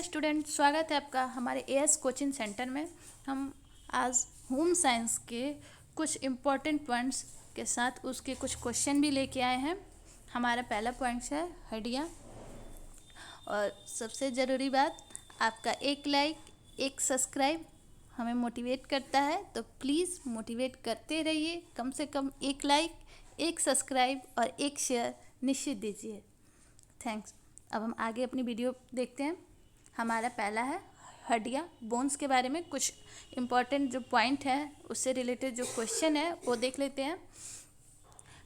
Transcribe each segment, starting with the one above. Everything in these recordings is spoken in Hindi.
स्टूडेंट, स्वागत है आपका हमारे एएस कोचिंग सेंटर में। हम आज होम साइंस के कुछ इम्पोर्टेंट पॉइंट्स के साथ उसके कुछ क्वेश्चन भी लेके आए हैं। हमारा पहला पॉइंट है हड्डियाँ। और सबसे ज़रूरी बात, आपका एक लाइक एक सब्सक्राइब हमें मोटिवेट करता है, तो प्लीज़ मोटिवेट करते रहिए। कम से कम एक लाइक, एक सब्सक्राइब और एक शेयर निश्चित दीजिए। थैंक्स। अब हम आगे अपनी वीडियो देखते हैं। हमारा पहला है हड्डियाँ, बोन्स के बारे में कुछ इम्पॉर्टेंट जो पॉइंट है उससे रिलेटेड जो क्वेश्चन है वो देख लेते हैं।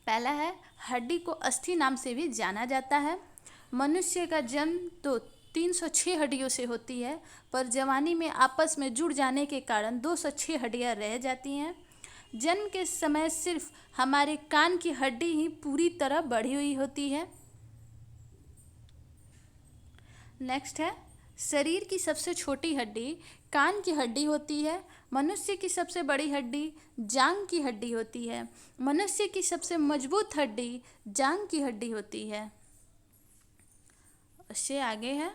पहला है, हड्डी को अस्थि नाम से भी जाना जाता है। मनुष्य का जन्म तो 306 हड्डियों से होती है, पर जवानी में आपस में जुड़ जाने के कारण 206 हड्डियाँ रह जाती हैं। जन्म के समय सिर्फ हमारे कान की हड्डी ही पूरी तरह बढ़ी हुई होती है। नेक्स्ट है, शरीर की सबसे छोटी हड्डी कान की हड्डी होती है। मनुष्य की सबसे बड़ी हड्डी जांघ की हड्डी होती है। मनुष्य की सबसे मजबूत हड्डी जांघ की हड्डी होती है। उससे आगे है,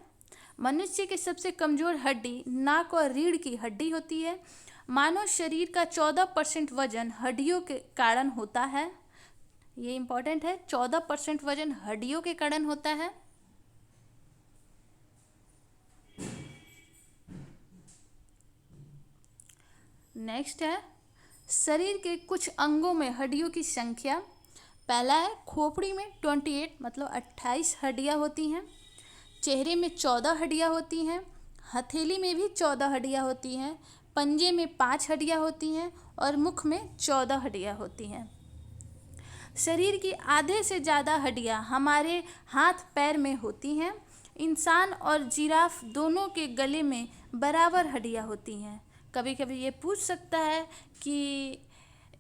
मनुष्य की सबसे कमज़ोर हड्डी नाक और रीढ़ की हड्डी होती है। मानव शरीर का 14% वजन हड्डियों के कारण होता है। ये इम्पोर्टेंट है, 14% वजन हड्डियों के कारण होता है। नेक्स्ट है, शरीर के कुछ अंगों में हड्डियों की संख्या। पहला है, खोपड़ी में 28 मतलब 28 हड्डियाँ होती हैं। चेहरे में 14 हड्डियाँ होती हैं। हथेली में भी 14 हड्डियाँ होती हैं। पंजे में 5 हड्डियाँ होती हैं और मुख में 14 हड्डियाँ होती हैं। शरीर की आधे से ज़्यादा हड्डियाँ हमारे हाथ पैर में होती हैं। इंसान और जिराफ दोनों के गले में बराबर हड्डियाँ होती हैं। कभी कभी ये पूछ सकता है कि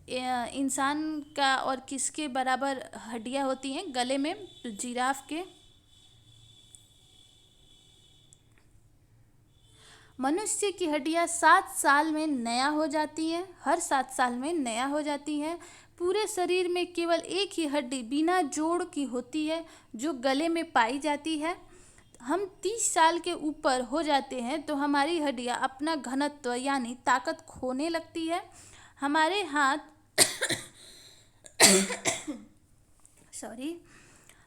इंसान का और किसके बराबर हड्डियाँ होती हैं गले में, तो जिराफ के। मनुष्य की हड्डियाँ 7 साल में नया हो जाती हैं, हर 7 साल में नया हो जाती हैं। पूरे शरीर में केवल एक ही हड्डी बिना जोड़ की होती है जो गले में पाई जाती है। हम 30 साल के ऊपर हो जाते हैं तो हमारी हड्डियाँ अपना घनत्व यानी ताकत खोने लगती है। हमारे हाथ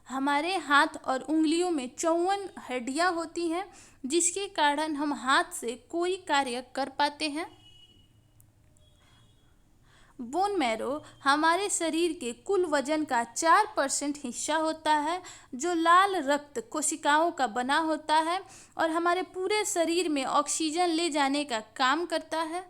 हमारे हाथ और उंगलियों में 54 हड्डियाँ होती हैं, जिसके कारण हम हाथ से कोई कार्य कर पाते हैं। बोन मैरो हमारे शरीर के कुल वजन का 4% हिस्सा होता है, जो लाल रक्त कोशिकाओं का बना होता है और हमारे पूरे शरीर में ऑक्सीजन ले जाने का काम करता है।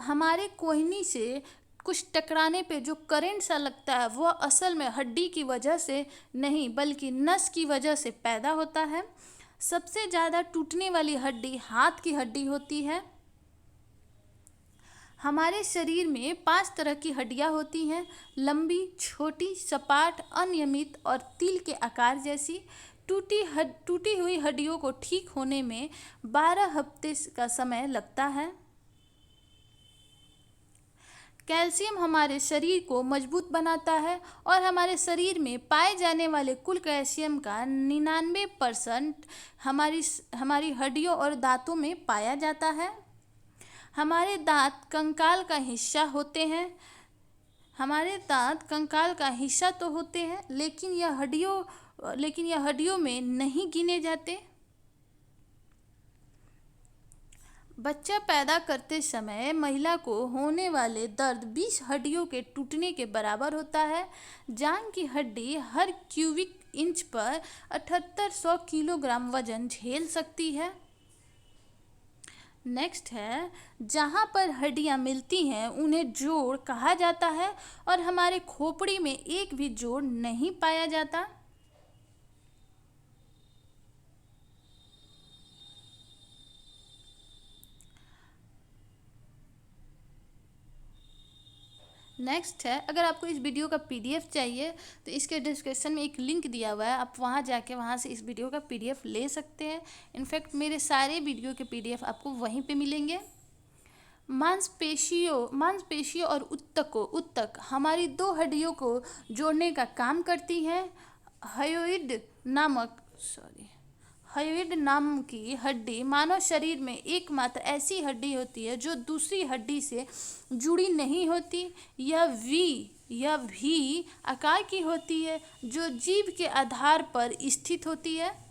हमारे कोहनी से कुछ टकराने पे जो करंट सा लगता है वह असल में हड्डी की वजह से नहीं बल्कि नस की वजह से पैदा होता है। सबसे ज़्यादा टूटने वाली हड्डी हाथ की हड्डी होती है। हमारे शरीर में 5 तरह की हड्डियाँ होती हैं, लंबी, छोटी, सपाट, अनियमित और तिल के आकार जैसी। टूटी हुई हड्डियों को ठीक होने में 12 हफ्ते का समय लगता है। कैल्शियम हमारे शरीर को मजबूत बनाता है और हमारे शरीर में पाए जाने वाले कुल कैल्शियम का 99% हमारी हड्डियों और दांतों में पाया जाता है। हमारे दांत कंकाल का हिस्सा होते हैं। हमारे दांत कंकाल का हिस्सा तो होते हैं, लेकिन यह हड्डियों में नहीं गिने जाते। बच्चा पैदा करते समय महिला को होने वाले दर्द 20 हड्डियों के टूटने के बराबर होता है। जांघ की हड्डी हर क्यूबिक इंच पर 7800 किलोग्राम वजन झेल सकती है। नेक्स्ट है, जहाँ पर हड्डियाँ मिलती हैं उन्हें जोड़ कहा जाता है और हमारे खोपड़ी में एक भी जोड़ नहीं पाया जाता। नेक्स्ट है, अगर आपको इस वीडियो का पीडीएफ चाहिए तो इसके डिस्क्रिप्शन में एक लिंक दिया हुआ है, आप वहां जाके वहां से इस वीडियो का पीडीएफ ले सकते हैं। इनफैक्ट मेरे सारे वीडियो के पीडीएफ आपको वहीं पे मिलेंगे। मांसपेशियों और उत्तक हमारी दो हड्डियों को जोड़ने का काम करती हैं। हयोइड नाम की हड्डी मानव शरीर में एकमात्र ऐसी हड्डी होती है जो दूसरी हड्डी से जुड़ी नहीं होती। यह भी आकार की होती है जो जीभ के आधार पर स्थित होती है।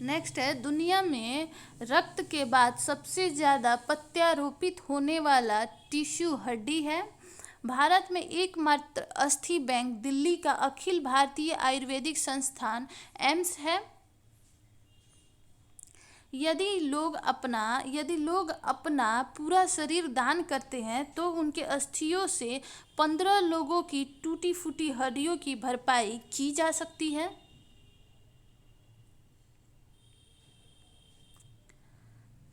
नेक्स्ट है, दुनिया में रक्त के बाद सबसे ज़्यादा प्रत्यारोपित होने वाला टिश्यू हड्डी है। भारत में एकमात्र अस्थि बैंक दिल्ली का अखिल भारतीय आयुर्वेदिक संस्थान एम्स है। यदि लोग अपना पूरा शरीर दान करते हैं तो उनके अस्थियों से 15 लोगों की टूटी फूटी हड्डियों की भरपाई की जा सकती है।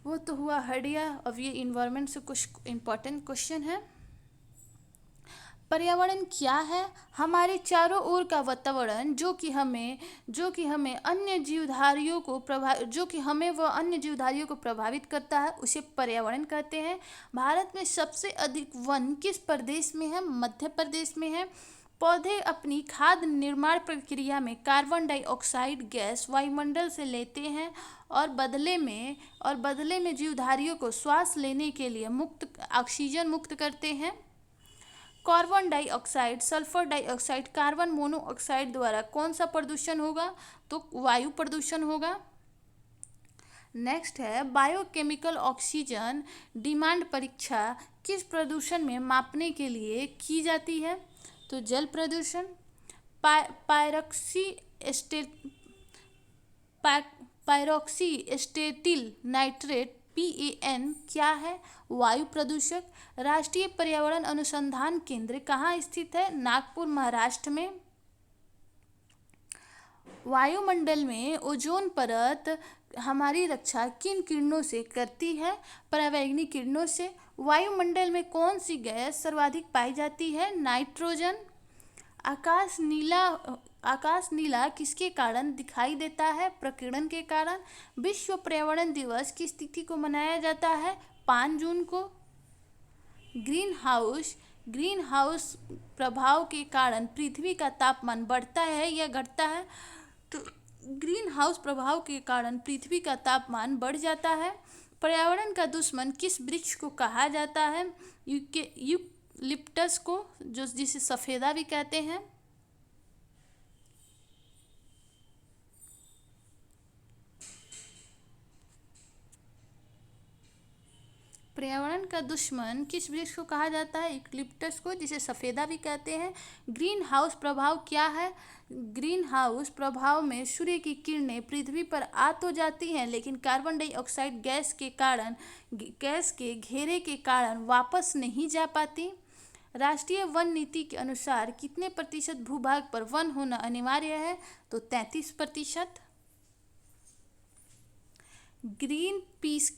वो तो हुआ हड्डियाँ। अब ये इन्वायरमेंट से कुछ इम्पोर्टेंट क्वेश्चन है। पर्यावरण क्या है? हमारे चारों ओर का वातावरण जो कि हमें अन्य जीवधारियों को प्रभावित करता है उसे पर्यावरण कहते हैं। भारत में सबसे अधिक वन किस प्रदेश में है? मध्य प्रदेश में है। पौधे अपनी खाद्य निर्माण प्रक्रिया में कार्बन डाइऑक्साइड गैस वायुमंडल से लेते हैं और बदले में जीवधारियों को श्वास लेने के लिए ऑक्सीजन मुक्त करते हैं। Carbon dioxide, sulphur dioxide, carbon monoxide द्वारा कौन सा प्रदूषण होगा? तो वायु प्रदूषण होगा। नेक्स्ट है, बायोकेमिकल ऑक्सीजन डिमांड परीक्षा किस प्रदूषण में मापने के लिए की जाती है? तो जल प्रदूषण। पायरॉक्सी एस्टेटिल नाइट्रेट PAN क्या है? वायु प्रदूषक। राष्ट्रीय पर्यावरण अनुसंधान केंद्र कहाँ स्थित है? नागपुर, महाराष्ट्र में। वायुमंडल में ओजोन परत हमारी रक्षा किन किरणों से करती है? परावैंगनी किरणों से। वायुमंडल में कौन सी गैस सर्वाधिक पाई जाती है? नाइट्रोजन। आकाश नीला किसके कारण दिखाई देता है? प्रकीर्णन के कारण। विश्व पर्यावरण दिवस किस तिथि को मनाया जाता है? 5 जून को। ग्रीन हाउस प्रभाव के कारण पृथ्वी का तापमान बढ़ता है या घटता है? तो ग्रीन हाउस प्रभाव के कारण पृथ्वी का तापमान बढ़ जाता है। पर्यावरण का दुश्मन किस वृक्ष को कहा जाता है? यूकलिप्टस को, जिसे सफेदा भी कहते हैं। पर्यावरण का दुश्मन किस वृक्ष को कहा जाता है? यूकलिप्टस को, जिसे सफेदा भी कहते हैं। ग्रीन हाउस प्रभाव क्या है? ग्रीन हाउस प्रभाव में सूर्य की किरणें पृथ्वी पर आ तो जाती हैं लेकिन कार्बन डाइऑक्साइड गैस के घेरे के कारण वापस नहीं जा पाती। राष्ट्रीय वन नीति के अनुसार कितने प्रतिशत भूभाग पर वन होना अनिवार्य है? तो 33%। ग्रीन पीस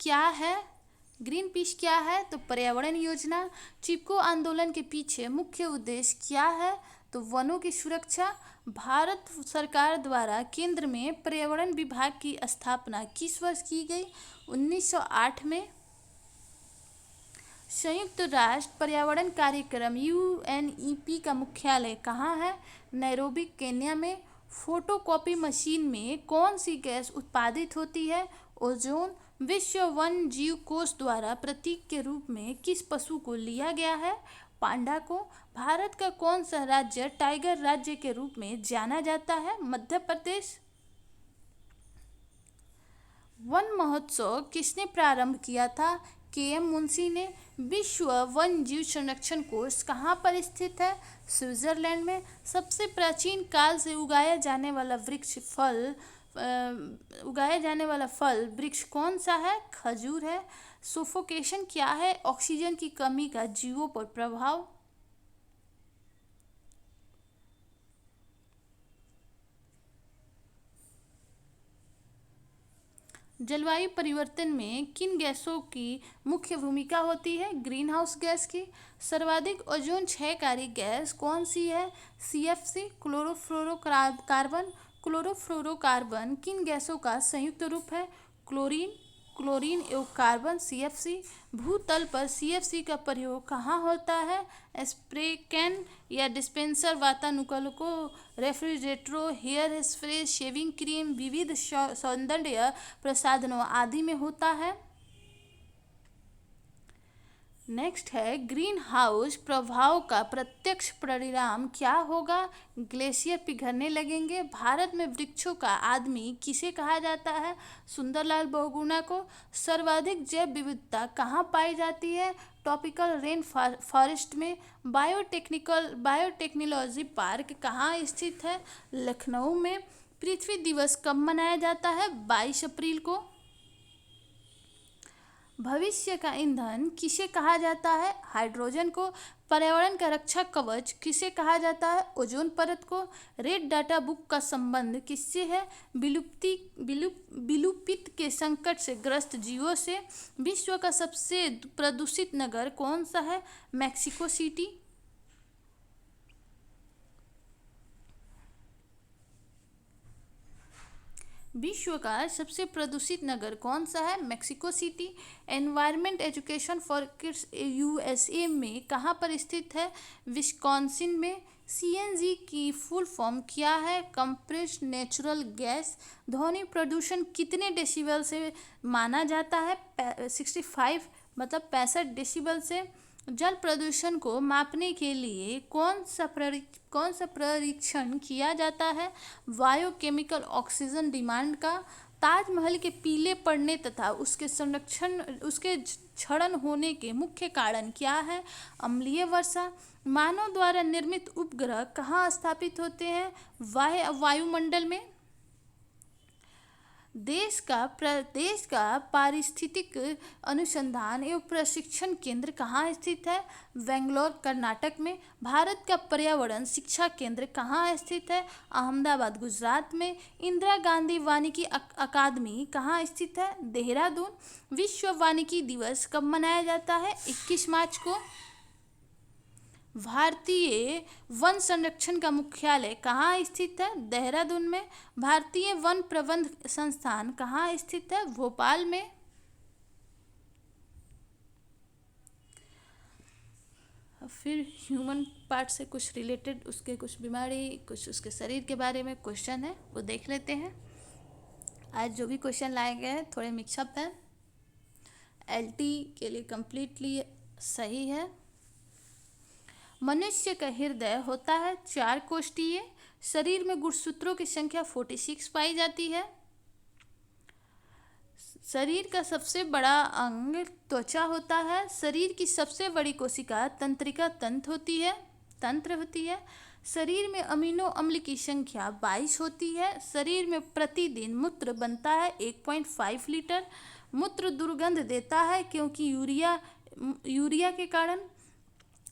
क्या है? तो पर्यावरण योजना। चिपको आंदोलन के पीछे मुख्य उद्देश्य क्या है? तो वनों की सुरक्षा। भारत सरकार द्वारा केंद्र में पर्यावरण विभाग की स्थापना किस वर्ष की गई? 1908 में। संयुक्त राष्ट्र पर्यावरण कार्यक्रम UNEP का मुख्यालय कहाँ है? नैरोबी, केन्या में। फोटोकॉपी मशीन में कौन सी गैस उत्पादित होती है? ओजोन। विश्व वन जीव कोष द्वारा प्रतीक के रूप में किस पशु को लिया गया है? पांडा को। भारत का कौन सा राज्य टाइगर राज्य के रूप में जाना जाता है? मध्य प्रदेश। वन महोत्सव किसने प्रारंभ किया था? KM मुंशी ने। विश्व वन जीव संरक्षण कोष कहाँ पर स्थित है? स्विट्जरलैंड में। सबसे प्राचीन काल से उगाया जाने वाला फल वृक्ष कौन सा है? खजूर है। सोफोकेशन क्या है? ऑक्सीजन की कमी का जीवों पर प्रभाव। जलवायु परिवर्तन में किन गैसों की मुख्य भूमिका होती है? ग्रीन हाउस गैस की। सर्वाधिक ओजोन क्षयकारी गैस कौन सी है? CFC। क्लोरोफ्लोरोकार्बन किन गैसों का संयुक्त रूप है? क्लोरीन। क्लोरीन एवं कार्बन CFC। भूतल पर CFC का प्रयोग कहाँ होता है? स्प्रे कैन या डिस्पेंसर, वातानुकूलकों, रेफ्रिजरेटरों, हेयर स्प्रे, शेविंग क्रीम, विविध सौंदर्य प्रसाधनों आदि में होता है। नेक्स्ट है ग्रीन हाउस प्रभाव का प्रत्यक्ष परिणाम क्या होगा? ग्लेशियर पिघलने लगेंगे। भारत में वृक्षों का आदमी किसे कहा जाता है? सुंदरलाल बहुगुणा को। सर्वाधिक जैव विविधता कहाँ पाई जाती है? ट्रॉपिकल रेन फॉरेस्ट में। बायोटेक्नोलॉजी पार्क कहाँ स्थित है? लखनऊ में। पृथ्वी दिवस कब मनाया जाता है? 22 अप्रैल को। भविष्य का ईंधन किसे कहा जाता है? हाइड्रोजन को। पर्यावरण का रक्षा कवच किसे कहा जाता है? ओजोन परत को। रेड डाटा बुक का संबंध किससे है? विलुप्त के संकट से ग्रस्त जीवों से। विश्व का सबसे प्रदूषित नगर कौन सा है? Mexico city. विश्व का सबसे प्रदूषित नगर कौन सा है? Mexico city. Environment education for kids USA में कहाँ पर स्थित है? विस्कॉन्सिन में। CNG की फुल फॉर्म क्या है? Compressed natural gas. ध्वनि प्रदूषण कितने डेसिबल से माना जाता है? 65 मतलब 65 डेसिबल से। जल प्रदूषण को मापने के लिए कौन सा परीक्षण किया जाता है? बायोकेमिकल ऑक्सीजन डिमांड का। ताजमहल के पीले पड़ने तथा उसके क्षरण होने के मुख्य कारण क्या है? अम्लीय वर्षा। मानव द्वारा निर्मित उपग्रह कहाँ स्थापित होते हैं? वायुमंडल में। देश का पारिस्थितिक अनुसंधान एवं प्रशिक्षण केंद्र कहाँ स्थित है? बेंगलोर कर्नाटक में। भारत का पर्यावरण शिक्षा केंद्र कहाँ स्थित है? अहमदाबाद गुजरात में। इंदिरा गांधी वानिकी अकादमी कहाँ स्थित है? देहरादून। विश्व वानिकी दिवस कब मनाया जाता है? 21 मार्च को। भारतीय वन संरक्षण का मुख्यालय कहाँ स्थित है? देहरादून में। भारतीय वन प्रबंध संस्थान कहाँ स्थित है? भोपाल में। फिर ह्यूमन पार्ट से कुछ रिलेटेड उसके कुछ बीमारी, कुछ उसके शरीर के बारे में क्वेश्चन है, वो देख लेते हैं। आज जो भी क्वेश्चन लाए गए हैं थोड़े मिक्सअप हैं। LT के लिए कंप्लीटली सही है। मनुष्य का हृदय होता है 4 कोष्ठीय। शरीर में गुणसूत्रों की संख्या 46 पाई जाती है। शरीर का सबसे बड़ा अंग त्वचा होता है। शरीर की सबसे बड़ी कोशिका तंत्रिका तंत्र होती है। शरीर में अमीनो अम्ल की संख्या 22 होती है। शरीर में प्रतिदिन मूत्र बनता है 1.5 लीटर। मूत्र दुर्गंध देता है क्योंकि यूरिया के कारण।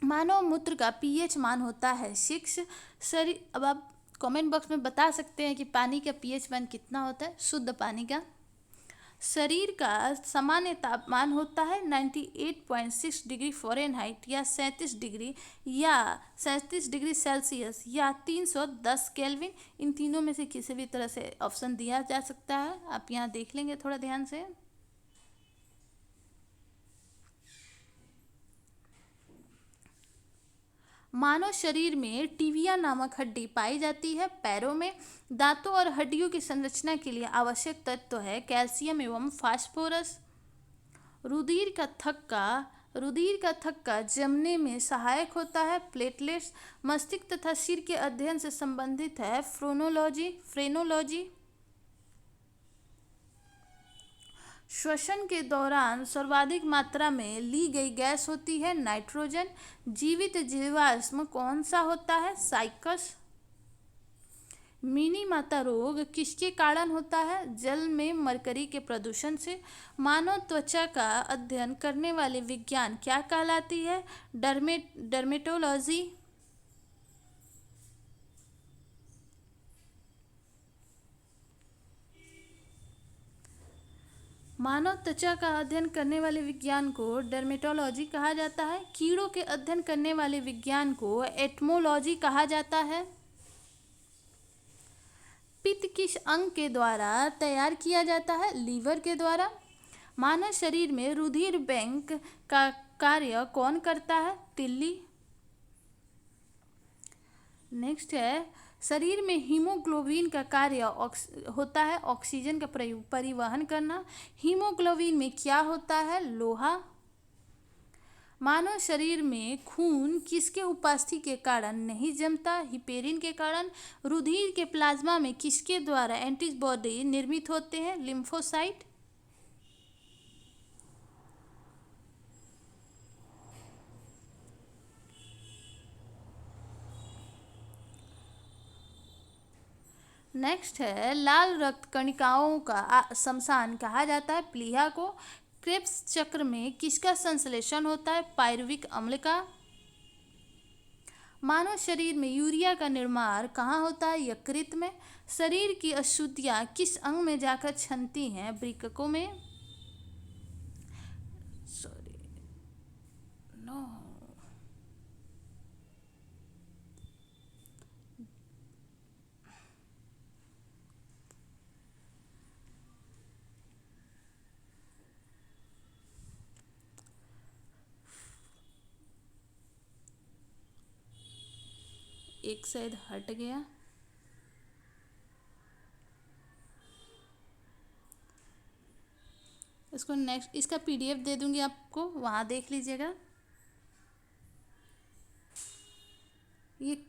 मानव मूत्र का pH मान होता है 6। शरीर, अब आप कमेंट बॉक्स में बता सकते हैं कि पानी का pH मान कितना होता है, शुद्ध पानी का। शरीर का सामान्य तापमान होता है 98.6 डिग्री फ़ारेनहाइट या 37 डिग्री सेल्सियस या 310 केल्विन। इन तीनों में से किसी भी तरह से ऑप्शन दिया जा सकता है। आप यहाँ देख लेंगे थोड़ा ध्यान से। मानव शरीर में टिबिया नामक हड्डी पाई जाती है। पैरों में। दांतों और हड्डियों की संरचना के लिए आवश्यक तत्व है कैल्शियम एवं फास्फोरस। रुधिर का थक्का जमने में सहायक होता है प्लेटलेट्स। मस्तिष्क तथा सिर के अध्ययन से संबंधित है फ्रेनोलॉजी। श्वसन के दौरान सर्वाधिक मात्रा में ली गई गैस होती है नाइट्रोजन। जीवित जीवाश्म कौन सा होता है? साइकस। मिनी माता रोग किसके कारण होता है? जल में मरकरी के प्रदूषण से। मानव त्वचा का अध्ययन करने वाले विज्ञान क्या कहलाती है? डर्मेटोलॉजी। मानव त्वचा का अध्ययन करने वाले विज्ञान को डर्मेटोलॉजी कहा जाता है। कीड़ों के अध्ययन करने वाले विज्ञान को एटमोलॉजी कहा जाता है। पित्त किस अंग के द्वारा तैयार किया जाता है? लीवर के द्वारा। मानव शरीर में रुधिर बैंक का कार्य कौन करता है? तिल्ली। नेक्स्ट है, शरीर में हीमोग्लोबिन का कार्य होता है ऑक्सीजन का परिवहन करना। हीमोग्लोबिन में क्या होता है? लोहा। मानव शरीर में खून किसके उपस्थिति के कारण नहीं जमता? हिपेरिन के कारण। रुधिर के प्लाज्मा में किसके द्वारा एंटीबॉडी निर्मित होते हैं? लिम्फोसाइट। नेक्स्ट है, लाल रक्त कणिकाओं का शमशान कहा जाता है प्लीहा को। क्रेब्स चक्र में किसका संश्लेषण होता है? पायरुविक अम्ल का। मानव शरीर में यूरिया का निर्माण कहाँ होता है? यकृत में। शरीर की अशुद्धियाँ किस अंग में जाकर छनती हैं? वृक्कों में। Sorry, no. एक शायद हट गया। इसको नेक्स्ट, इसका पीडीएफ दे दूंगी आपको, वहाँ देख लीजिएगा। ये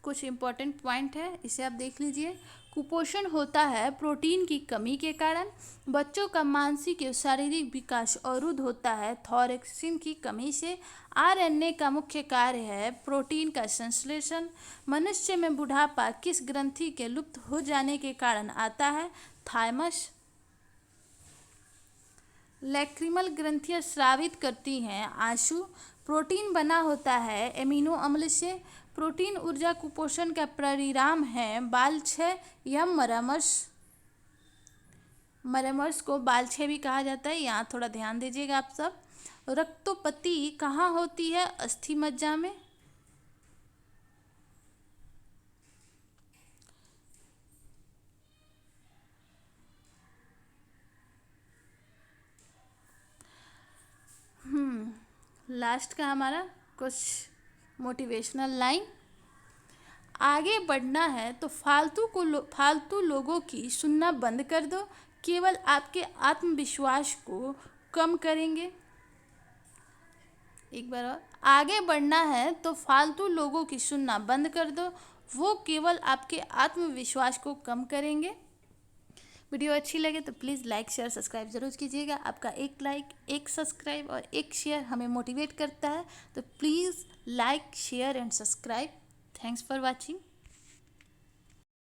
कुछ इम्पोर्टेंट पॉइंट है, इसे आप देख लीजिए। कुपोषण होता है प्रोटीन की कमी के कारण। बच्चों का मानसिक एवं शारीरिक विकास अवरुद्ध होता है थॉयरॉक्सिन की कमी से। आरएनए का मुख्य कार्य है प्रोटीन का संश्लेषण। मनुष्य में बुढ़ापा किस ग्रंथि के लुप्त हो जाने के कारण आता है? थाइमस। लैक्रिमल ग्रंथियां स्रावित करती हैं आंसू। प्रोटीन बना होता है एमिनो अम्ल से। प्रोटीन ऊर्जा कुपोषण का परिणाम है बाल क्षय या मरामर्श। मरामर्श को बाल क्षय भी कहा जाता है, यहाँ थोड़ा ध्यान दीजिएगा आप सब। रक्तोपति कहाँ होती है? अस्थि मज्जा में। लास्ट का हमारा कुछ मोटिवेशनल लाइन। आगे बढ़ना है तो फालतू लोगों की सुनना बंद कर दो, केवल आपके आत्मविश्वास को कम करेंगे। एक बार और, आगे बढ़ना है तो फालतू लोगों की सुनना बंद कर दो, वो केवल आपके आत्मविश्वास को कम करेंगे। वीडियो अच्छी लगे तो प्लीज़ लाइक शेयर सब्सक्राइब ज़रूर कीजिएगा। आपका एक लाइक, एक सब्सक्राइब और एक शेयर हमें मोटिवेट करता है, तो please like share and subscribe. Thanks for watching.